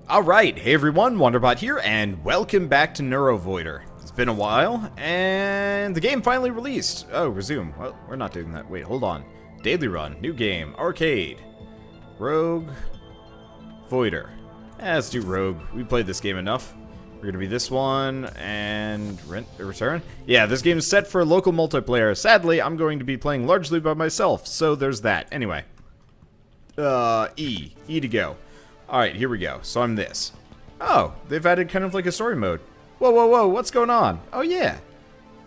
Alright, hey everyone, Wanderbot here, and welcome back to NeuroVoider. It's been a while, and the game finally released. Oh, resume. Well, we're not doing that. Wait, hold on. Daily run, new game, arcade. Rogue-Voider. Let's do Rogue. We played this game enough. We're gonna be this one, and return? Yeah, this game is set for local multiplayer. Sadly, I'm going to be playing largely by myself, so there's that. Anyway. E to go. Alright, here we go. So I'm this. Oh, they've added kind of like a story mode. Whoa, whoa, whoa, what's going on? Oh yeah.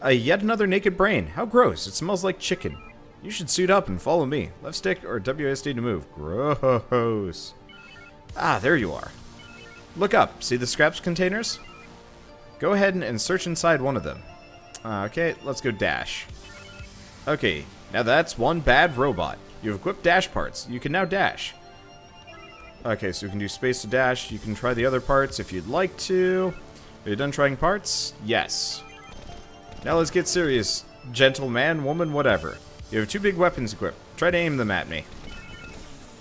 Yet another naked brain. How gross. It smells like chicken. You should suit up and follow me. Left stick or WSD to move. Gross. Ah, there you are. Look up. See the scraps containers? Go ahead and search inside one of them. Okay, let's go dash. Okay, now that's one bad robot. You've equipped dash parts. You can now dash. Okay, so we can do space to dash. You can try the other parts if you'd like to. Are you done trying parts? Yes. Now let's get serious, gentleman, woman, whatever. You have two big weapons equipped. Try to aim them at me.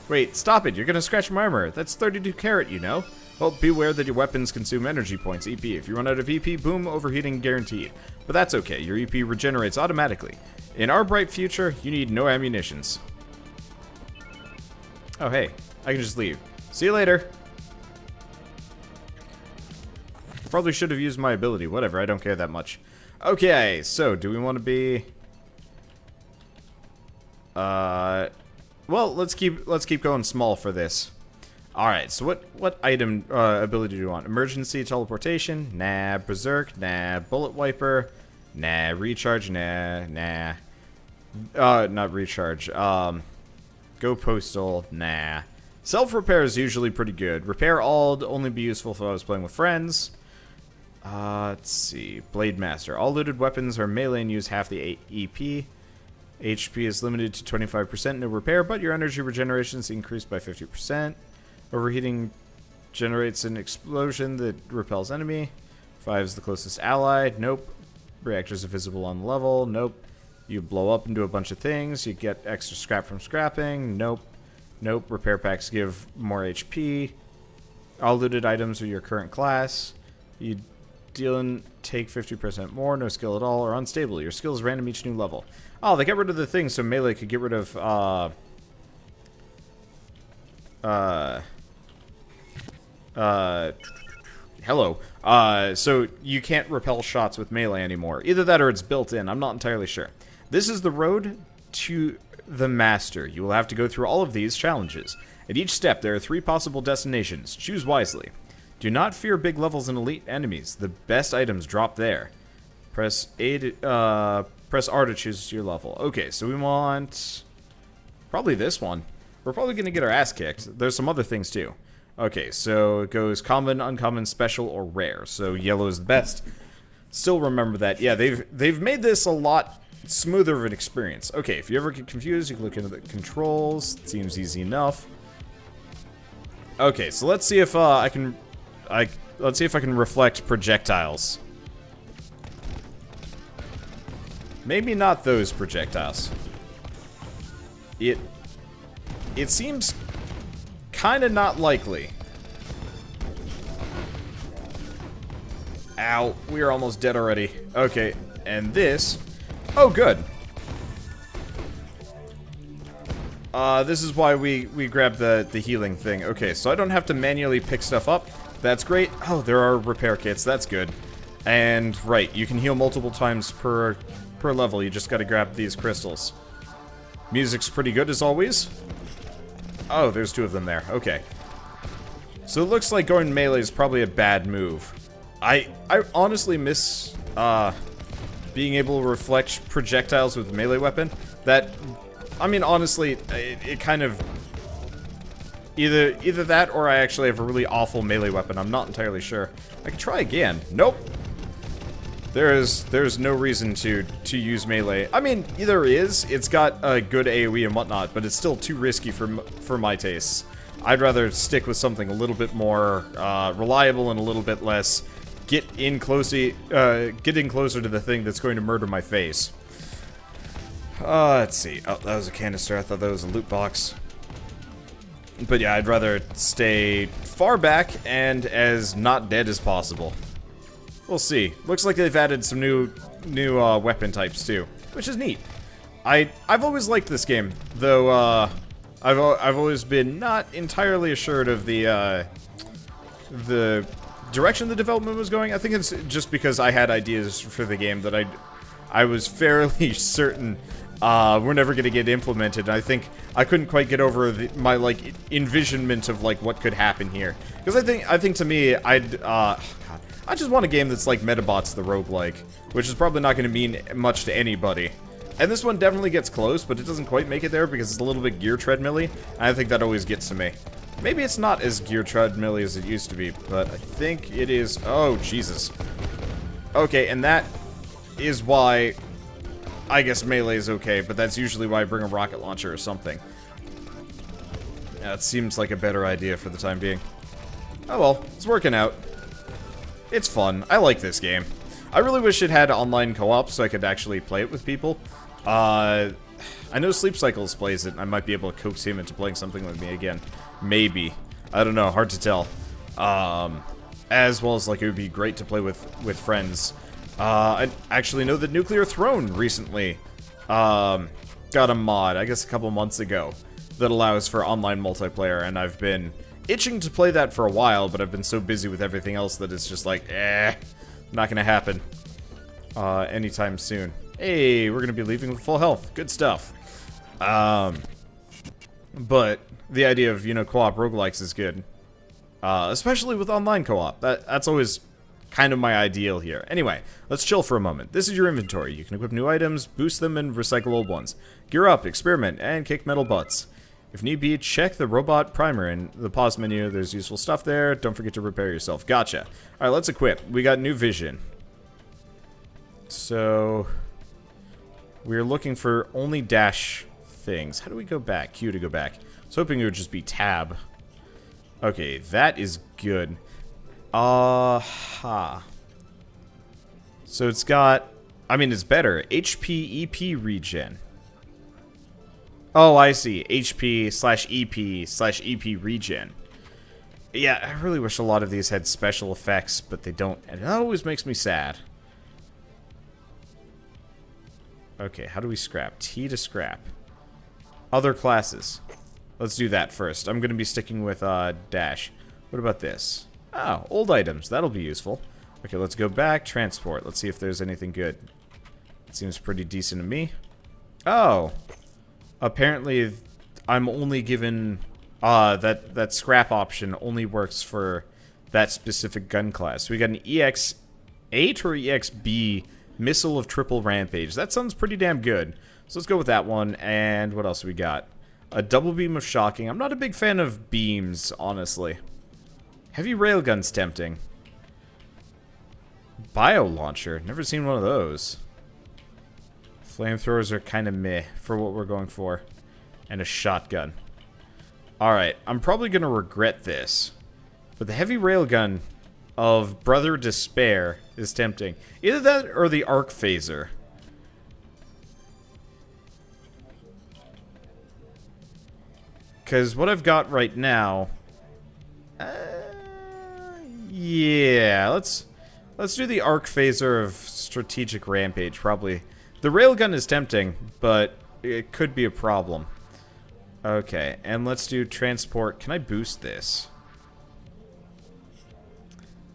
Wait, stop it. You're gonna scratch my armor. That's 32 carat, you know. Well, beware that your weapons consume energy points, EP. If you run out of EP, boom, overheating guaranteed. But that's okay. Your EP regenerates automatically. In our bright future, you need no ammunitions. Oh, hey. I can just leave. See you later. Probably should have used my ability. Whatever, I don't care that much. Okay, so do we want to be... Well, let's keep going small for this. Alright, so what item ability do you want? Emergency teleportation? Nah. Berserk? Nah. Bullet wiper? Nah. Recharge? Nah. Not recharge. Go postal? Nah. Self-repair is usually pretty good. Repair all would only be useful if I was playing with friends. Let's see. Blade Master. All looted weapons are melee and use half the EP. HP is limited to 25%, no repair, but your energy regeneration is increased by 50%. Overheating generates an explosion that repels enemy. 5 is the closest ally. Nope. Reactors are visible on the level. Nope. You blow up and do a bunch of things. You get extra scrap from scrapping. Nope. Nope. Repair packs give more HP. All looted items are your current class. You deal and take 50% more. No skill at all or unstable. Your skill is random each new level. Oh, they got rid of the thing so melee could get rid of, hello. So you can't repel shots with melee anymore. Either that or it's built in. I'm not entirely sure. This is the road to the master. You will have to go through all of these challenges. At each step, there are 3 possible destinations. Choose wisely. Do not fear big levels and elite enemies. The best items drop there. Press R to choose your level. Okay, so we want probably this one. We're probably going to get our ass kicked. There's some other things too. Okay, so it goes common, uncommon, special, or rare. So yellow is the best. Still remember that. Yeah, they've made this a lot smoother of an experience. Okay, if you ever get confused, you can look into the controls. It seems easy enough. Okay, so let's see if I can reflect projectiles. Maybe not those projectiles. It seems kind of not likely. Ow, we are almost dead already. Okay, and this... Oh, good. This is why we grabbed the healing thing. Okay, so I don't have to manually pick stuff up. That's great. Oh, there are repair kits. That's good. And, right, you can heal multiple times per level. You just gotta grab these crystals. Music's pretty good as always. Oh, there's 2 of them there. Okay. So it looks like going melee is probably a bad move. I honestly miss being able to reflect projectiles with a melee weapon. That, I mean, honestly, it kind of... Either that or I actually have a really awful melee weapon. I'm not entirely sure. I can try again. Nope. There's no reason to use melee. I mean, there is. It's got a good AoE and whatnot, but it's still too risky for my tastes. I'd rather stick with something a little bit more reliable and a little bit less get in closer to the thing that's going to murder my face. Let's see. Oh, that was a canister. I thought that was a loot box. But yeah, I'd rather stay far back and as not dead as possible. We'll see. Looks like they've added some new weapon types too, which is neat. I've always liked this game, though I've always been not entirely assured of the direction the development was going. I think it's just because I had ideas for the game that I was fairly certain we're never going to get implemented. I think I couldn't quite get over my like envisionment of like what could happen here. Because I think to me, God, I just want a game that's like Metabots the roguelike, which is probably not going to mean much to anybody. And this one definitely gets close, but it doesn't quite make it there because it's a little bit gear treadmill-y, and I think that always gets to me. Maybe it's not as gear treadmill-y as it used to be, but I think it is. Oh, Jesus. Okay, and that is why I guess melee is okay, but that's usually why I bring a rocket launcher or something. Yeah, it seems like a better idea for the time being. Oh well, it's working out. It's fun. I like this game. I really wish it had online co-op so I could actually play it with people. I know Sleep Cycles plays it, and I might be able to coax him into playing something with me again. Maybe. I don't know, hard to tell. As well as, like, it would be great to play with friends. I actually know that Nuclear Throne recently got a mod, I guess a couple months ago, that allows for online multiplayer, and I've been itching to play that for a while, but I've been so busy with everything else that it's just like, not gonna happen anytime soon. Hey, we're gonna be leaving with full health. Good stuff. But the idea of, you know, co-op roguelikes is good. Especially with online co-op. That's always kind of my ideal here. Anyway, let's chill for a moment. This is your inventory. You can equip new items, boost them, and recycle old ones. Gear up, experiment, and kick metal butts. If need be, check the robot primer in the pause menu. There's useful stuff there. Don't forget to repair yourself. Gotcha. Alright, let's equip. We got new vision. So we're looking for only dash things. How do we go back? Q to go back. I was hoping it would just be tab. Okay, that is good. So it's got, I mean, it's better. HP, EP regen. Oh, I see. HP/EP/EP regen. Yeah, I really wish a lot of these had special effects, but they don't. And it always makes me sad. Okay, how do we scrap? T to scrap. Other classes. Let's do that first. I'm going to be sticking with dash. What about this? Oh, old items. That'll be useful. Okay, let's go back. Transport. Let's see if there's anything good. It seems pretty decent to me. Oh. Apparently, I'm only given... that scrap option only works for that specific gun class. So we got an EX-8 or EX-B missile of triple rampage. That sounds pretty damn good. So let's go with that one. And what else we got? A double beam of shocking. I'm not a big fan of beams, honestly. Heavy railgun's tempting. Bio launcher. Never seen one of those. Flamethrowers are kind of meh for what we're going for. And a shotgun. Alright, I'm probably going to regret this. But the heavy railgun of Brother Despair is tempting. Either that or the arc phaser. Because what I've got right now... yeah, let's do the arc phaser of strategic rampage, probably. The railgun is tempting, but it could be a problem. Okay, and let's do transport. Can I boost this?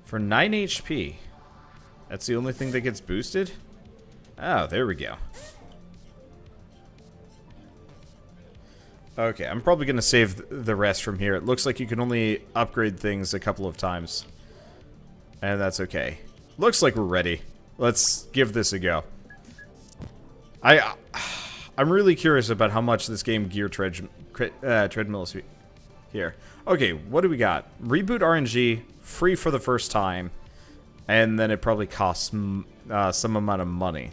For 9 HP. That's the only thing that gets boosted? Oh, there we go. Okay, I'm probably going to save the rest from here. It looks like you can only upgrade things a couple of times. And that's okay. Looks like we're ready. Let's give this a go. I'm really curious about how much this game gear treadmill is here. Okay, what do we got? Reboot RNG, free for the first time. And then it probably costs some amount of money.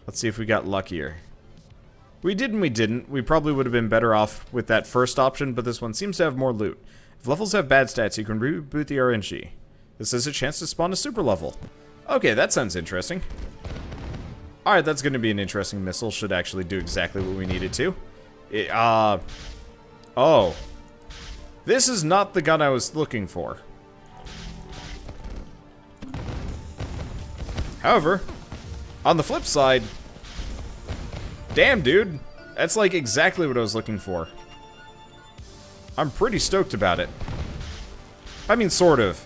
Let's see if we got luckier. We did and we didn't. We probably would have been better off with that first option, but this one seems to have more loot. If levels have bad stats, you can reboot the RNG. This is a chance to spawn a super level. Okay, that sounds interesting. Alright, that's going to be an interesting missile. Should actually do exactly what we needed to. Oh. This is not the gun I was looking for. However, on the flip side, damn, dude. That's like exactly what I was looking for. I'm pretty stoked about it. I mean, sort of.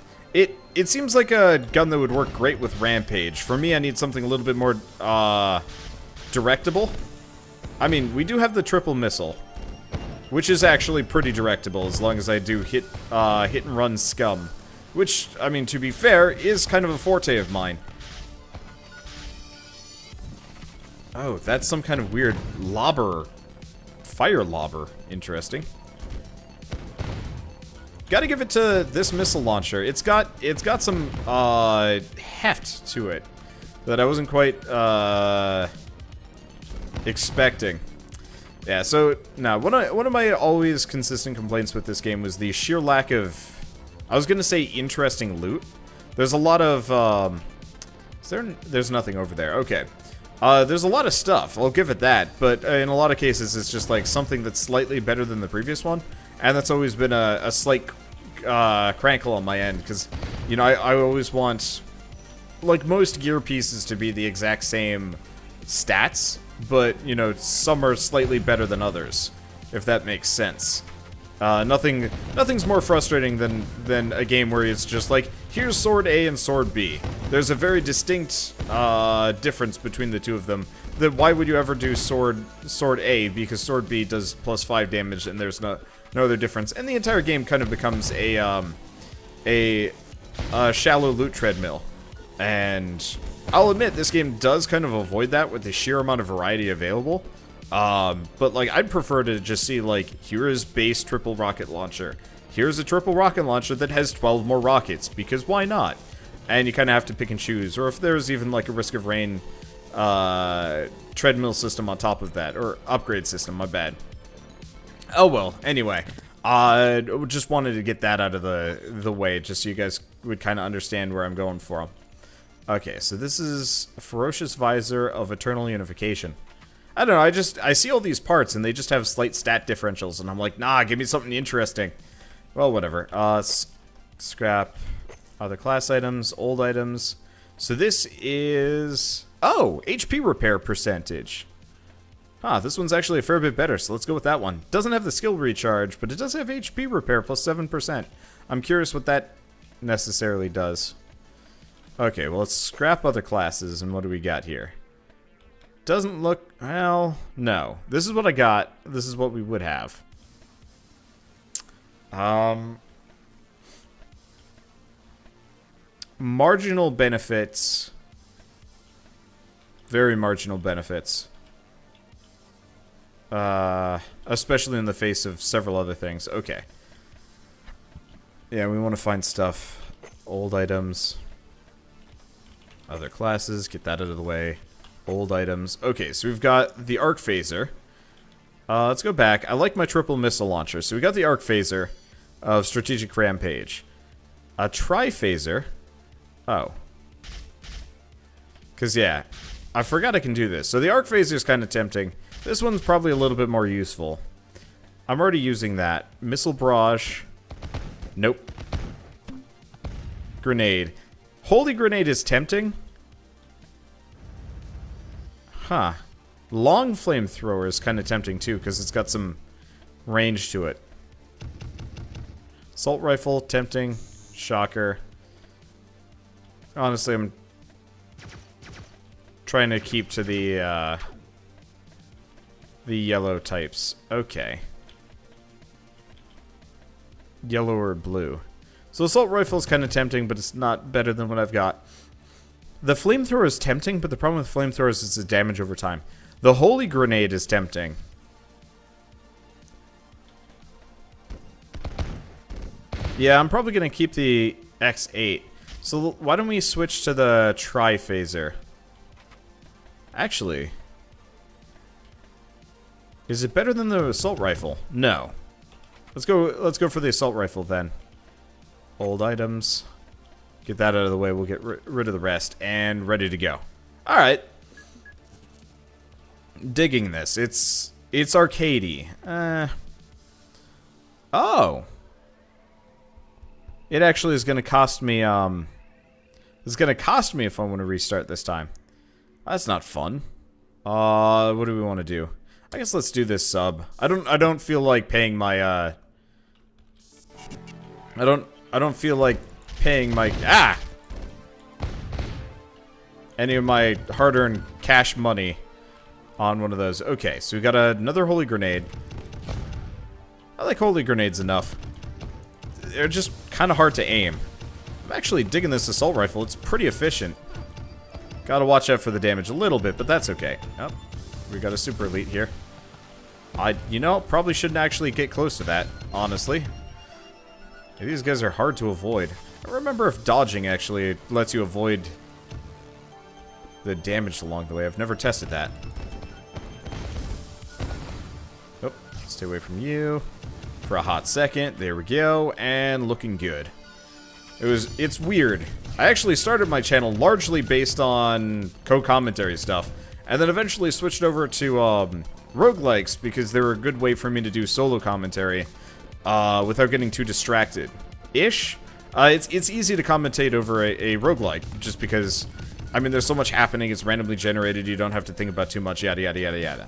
It seems like a gun that would work great with Rampage. For me, I need something a little bit more, directable. I mean, we do have the triple missile, which is actually pretty directable as long as I do hit and run scum. Which, I mean, to be fair, is kind of a forte of mine. Oh, that's some kind of weird lobber. Fire lobber. Interesting. Gotta give it to this missile launcher. It's got some heft to it that I wasn't quite expecting. Yeah, so now one of my always consistent complaints with this game was the sheer lack of, I was gonna say, interesting loot. There's a lot of there's nothing over there. Okay. There's a lot of stuff, I'll give it that, but in a lot of cases it's just like something that's slightly better than the previous one, and that's always been a slight crankle on my end, because, you know, I always want, like, most gear pieces to be the exact same stats, but, you know, some are slightly better than others, if that makes sense. Nothing's more frustrating than a game where it's just like, here's sword A and sword B. There's a very distinct difference between the two of them. Then why would you ever do sword A? Because sword B does +5 damage, and there's no other difference. And the entire game kind of becomes a shallow loot treadmill. And I'll admit, this game does kind of avoid that with the sheer amount of variety available. But, like, I'd prefer to just see, like, here is base triple rocket launcher. Here's a triple rocket launcher that has 12 more rockets, because why not? And you kind of have to pick and choose. Or if there's even, like, a Risk of Rain, treadmill system on top of that. Or upgrade system, my bad. Oh, well, anyway. Just wanted to get that out of the way, just so you guys would kind of understand where I'm going from. Okay, so this is a Ferocious Visor of Eternal Unification. I don't know, I see all these parts and they just have slight stat differentials and I'm like, nah, give me something interesting. Well, whatever. Scrap other class items, old items. So this is, oh, HP repair percentage. This one's actually a fair bit better, so let's go with that one. Doesn't have the skill recharge, but it does have HP repair plus 7%. I'm curious what that necessarily does. Okay, well, let's scrap other classes, and what do we got here? Doesn't look, well, no. This is what I got. This is what we would have. Marginal benefits. Very marginal benefits. Especially in the face of several other things. Okay. Yeah, we want to find stuff. Old items. Other classes. Get that out of the way. Old items. Okay, so we've got the arc phaser. Let's go back. I like my triple missile launcher. So we got the arc phaser of strategic rampage. A tri-phaser. Oh. Because, yeah. I forgot I can do this. So the arc phaser is kind of tempting. This one's probably a little bit more useful. I'm already using that. Missile barrage. Nope. Grenade. Holy grenade is tempting. Huh. Long flamethrower is kind of tempting too, because it's got some range to it. Assault rifle, tempting. Shocker. Honestly, I'm trying to keep to the yellow types. Okay. Yellow or blue. So assault rifle is kind of tempting, but it's not better than what I've got. The flamethrower is tempting, but the problem with flamethrowers is the damage over time. The holy grenade is tempting. Yeah, I'm probably going to keep the X8. So why don't we switch to the tri-phaser? Actually, is it better than the assault rifle? No. Let's go for the assault rifle then. Old items. Get that out of the way. We'll get rid of the rest. And ready to go. Alright. Digging this. It's arcadey. Oh. It actually is going to cost me, it's going to cost me if I want to restart this time. That's not fun. What do we want to do? I guess let's do this sub. I don't feel like paying my, I don't feel like paying my, any of my hard-earned cash money on one of those. Okay, so we got another holy grenade. I like holy grenades enough. They're just kind of hard to aim. I'm actually digging this assault rifle. It's pretty efficient. Gotta watch out for the damage a little bit, but that's okay. Oh, we got a super elite here. You know, probably shouldn't actually get close to that, honestly. These guys are hard to avoid. I don't remember if dodging actually lets you avoid the damage along the way. I've never tested that. Oh, stay away from you for a hot second. There we go, and looking good. It's weird. I actually started my channel largely based on co-commentary stuff, and then eventually switched over to roguelikes because they were a good way for me to do solo commentary without getting too distracted. It's easy to commentate over a roguelike just because, I mean, there's so much happening, it's randomly generated, you don't have to think about too much, yada yada yada yada.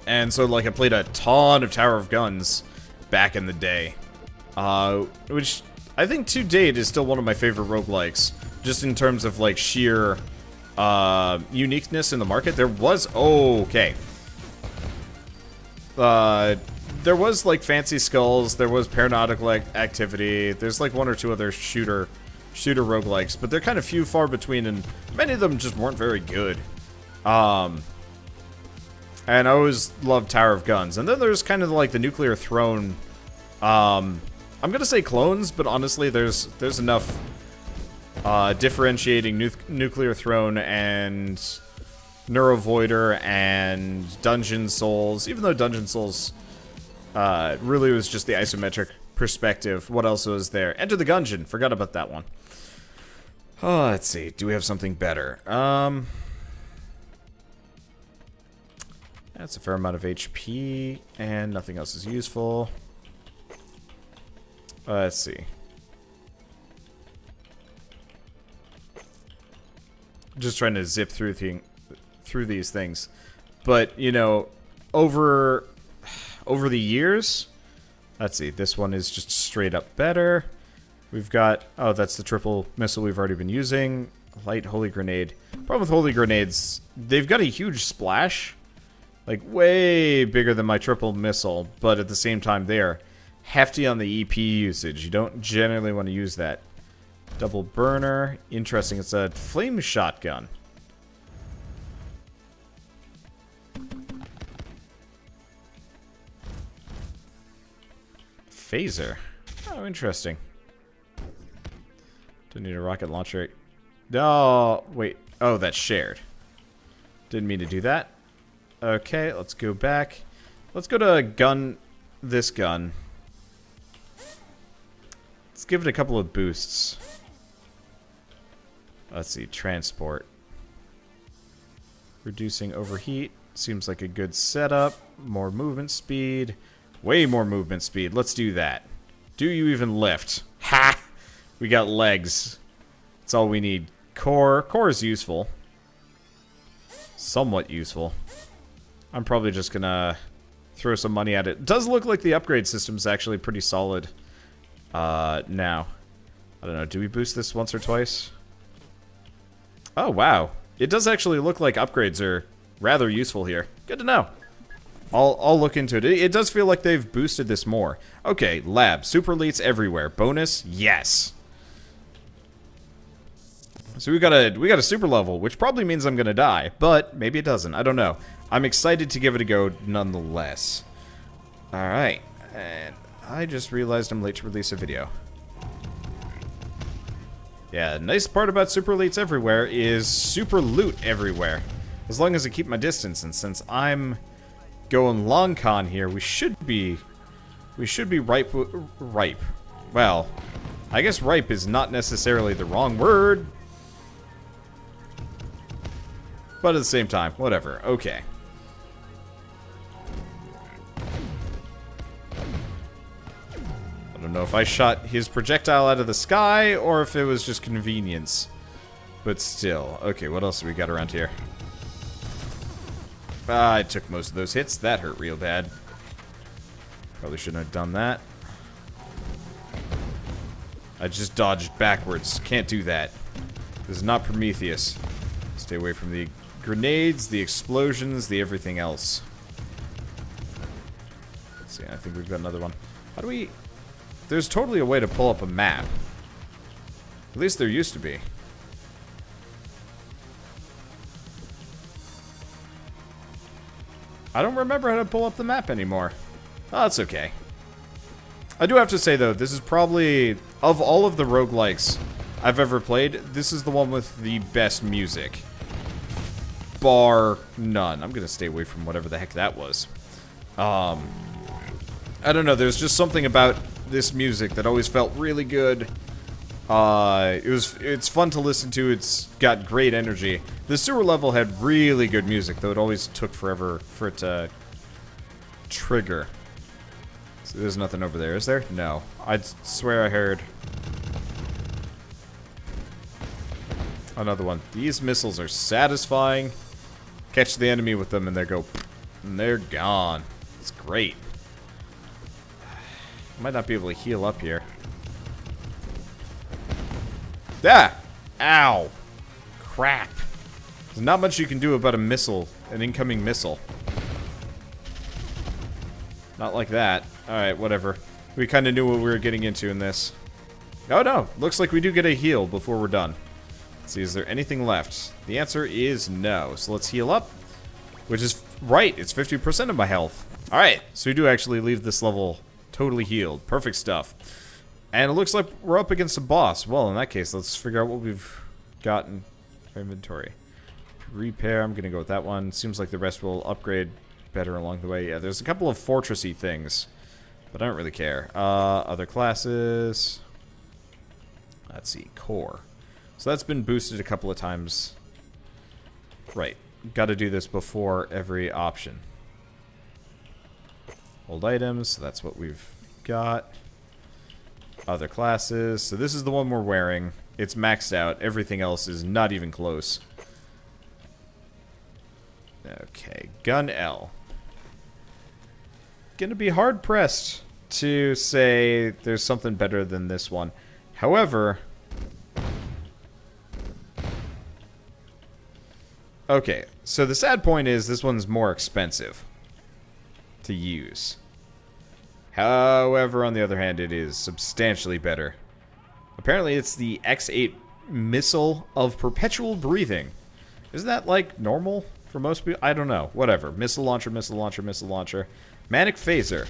And so, like, I played a ton of Tower of Guns back in the day. Which I think to date is still one of my favorite roguelikes. Just in terms of, like, sheer uniqueness in the market. There was... Oh, okay. There was, like, Fancy Skulls. There was Paranautical Activity. There's, like, one or two other shooter roguelikes. But they're kind of few far between, and many of them just weren't very good. And I always loved Tower of Guns. And then there's kind of like the Nuclear Throne. I'm gonna say clones, but honestly, there's enough differentiating Nuclear Throne and NeuroVoider and Dungeon Souls. Even though Dungeon Souls really was just the isometric perspective. What else was there? Enter the Gungeon. Forgot about that one. Oh, let's see. Do we have something better? That's a fair amount of HP, and nothing else is useful. Let's see. Just trying to zip through these things. But, you know, over the years... Let's see, this one is just straight up better. We've got... Oh, that's the triple missile we've already been using. Light holy grenade. Problem with holy grenades, they've got a huge splash. Like, way bigger than my triple missile, but at the same time, they're hefty on the EP usage. You don't generally want to use that. Double burner. Interesting. It's a flame shotgun. Phaser. Oh, interesting. Don't need a rocket launcher. No, wait. Oh, that's shared. Didn't mean to do that. Okay, let's go back. Let's go to this gun. Let's give it a couple of boosts. Let's see, transport. Reducing overheat. Seems like a good setup. More movement speed. Way more movement speed. Let's do that. Do you even lift? Ha! We got legs. That's all we need. Core. Core is useful. Somewhat useful. I'm probably just gonna throw some money at it. It does look like the upgrade system's actually pretty solid now. I don't know, do we boost this once or twice? Oh, wow. It does actually look like upgrades are rather useful here. Good to know. I'll look into it. It does feel like they've boosted this more. Okay, lab. Super elites everywhere. Bonus? Yes. So we got a super level, which probably means I'm gonna die, but maybe it doesn't. I don't know. I'm excited to give it a go nonetheless. Alright, and I just realized I'm late to release a video. Yeah, nice part about super elites everywhere is super loot everywhere. As long as I keep my distance, and since I'm going long con here, we should be ripe. Well, I guess ripe is not necessarily the wrong word. But at the same time, whatever. Okay. I don't know if I shot his projectile out of the sky or if it was just convenience. But still. Okay, what else do we got around here? I took most of those hits. That hurt real bad. Probably shouldn't have done that. I just dodged backwards. Can't do that. This is not Prometheus. Stay away from the grenades, the explosions, the everything else. Let's see, I think we've got another one. How do we... There's totally a way to pull up a map. At least there used to be. I don't remember how to pull up the map anymore. Oh, that's okay. I do have to say, though, this is probably, of all of the roguelikes I've ever played, this is the one with the best music. Bar none. I'm going to stay away from whatever the heck that was. I don't know, there's just something about this music that always felt really good. It's fun to listen to, it's got great energy. The sewer level had really good music, though it always took forever for it to trigger. So there's nothing over there, is there? No. I'd swear I heard another one. These missiles are satisfying. Catch the enemy with them and they go, and they're gone. It's great. Might not be able to heal up here. Ah! Ow! Crap. There's not much you can do about a missile, an incoming missile. Not like that. Alright, whatever. We kind of knew what we were getting into in this. Oh no! Looks like we do get a heal before we're done. Let's see, is there anything left? The answer is no. So let's heal up. Which is right, it's 50% of my health. Alright, so we do actually leave this level totally healed. Perfect stuff. And it looks like we're up against a boss. Well, in that case, let's figure out what we've got in our inventory. Repair, I'm going to go with that one. Seems like the rest will upgrade better along the way. Yeah, there's a couple of fortressy things, but I don't really care. Other classes. Let's see, core. So that's been boosted a couple of times. Right, got to do this before every option. Old items, so that's what we've got. Other classes. So this is the one we're wearing. It's maxed out. Everything else is not even close. Okay, gun L. Gonna be hard pressed to say there's something better than this one. However, okay, so the sad point is this one's more expensive to use. However, on the other hand, it is substantially better. Apparently, it's the X8 missile of perpetual breathing. Isn't that, like, normal for most people? I don't know. Whatever. Missile launcher, missile launcher, missile launcher. Manic phaser.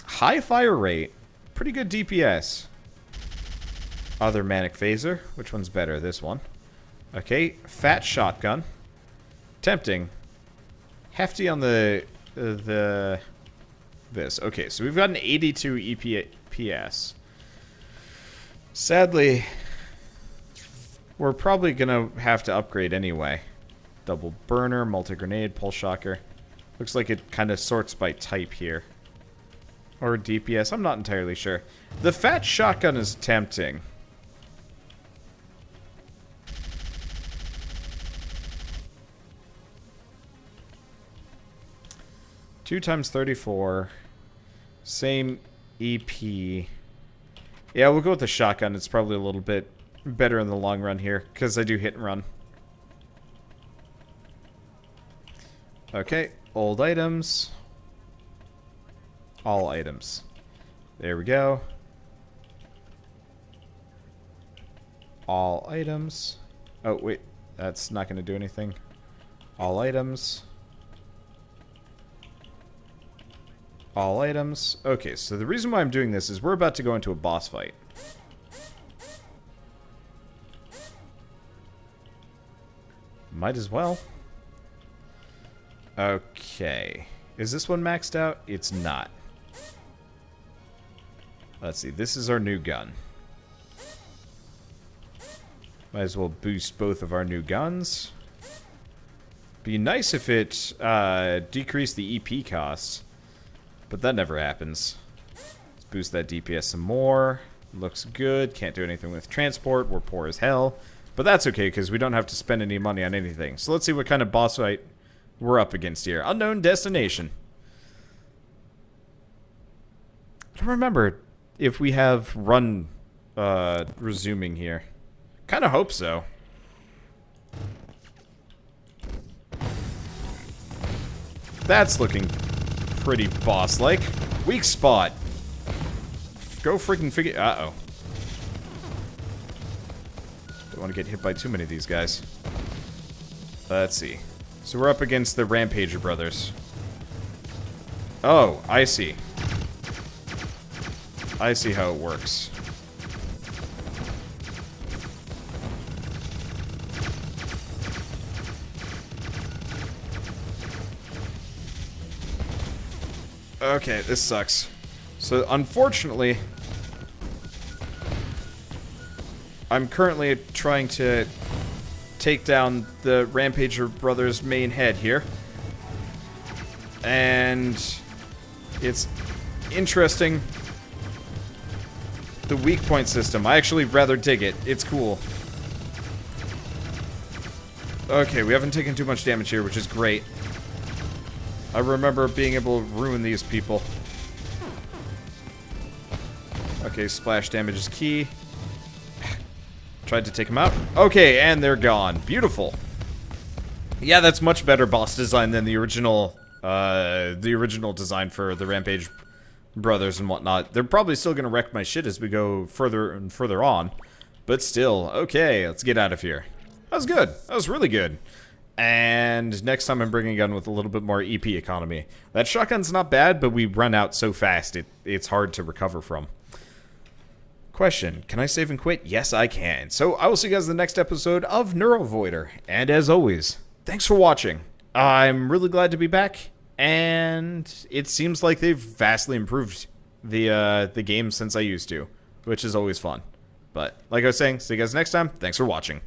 High fire rate. Pretty good DPS. Other manic phaser. Which one's better? This one. Okay. Fat shotgun. Tempting. Hefty on this. Okay, so we've got an 82 EPS. Sadly, we're probably gonna have to upgrade anyway. Double burner, multi-grenade, pulse shocker. Looks like it kind of sorts by type here. Or DPS, I'm not entirely sure. The fat shotgun is tempting. Two times 34. Same EP. Yeah, we'll go with the shotgun. It's probably a little bit better in the long run here, because I do hit and run. Okay, old items. All items. There we go. All items. Oh, wait. That's not going to do anything. All items. All items. Okay, so the reason why I'm doing this is we're about to go into a boss fight. Might as well. Okay. Is this one maxed out? It's not. Let's see. This is our new gun. Might as well boost both of our new guns. Be nice if it decreased the EP costs, but that never happens. Let's boost that DPS some more. Looks good. Can't do anything with transport. We're poor as hell. But that's okay, because we don't have to spend any money on anything. So let's see what kind of boss fight we're up against here. Unknown destination. I don't remember if we have run resuming here. Kind of hope so. That's looking pretty boss-like. Weak spot. Go freaking figure... Uh-oh. Don't want to get hit by too many of these guys. Let's see. So we're up against the Rampager brothers. Oh, I see. I see how it works. Okay, this sucks. So, unfortunately, I'm currently trying to take down the Rampager brothers' main head here. And it's interesting. The weak point system. I actually rather dig it. It's cool. Okay, we haven't taken too much damage here, which is great. I remember being able to ruin these people. Okay, splash damage is key. Tried to take them out. Okay, and they're gone. Beautiful. Yeah, that's much better boss design than the original design for the Rampage brothers and whatnot. They're probably still gonna wreck my shit as we go further and further on. But still, okay, let's get out of here. That was good. That was really good. And next time I'm bringing a gun with a little bit more EP economy. That shotgun's not bad, but we run out so fast, it's hard to recover from. Question, can I save and quit? Yes, I can. So I will see you guys in the next episode of NeuroVoider. And as always, thanks for watching. I'm really glad to be back, and it seems like they've vastly improved the game since I used to, which is always fun. But like I was saying, see you guys next time. Thanks for watching.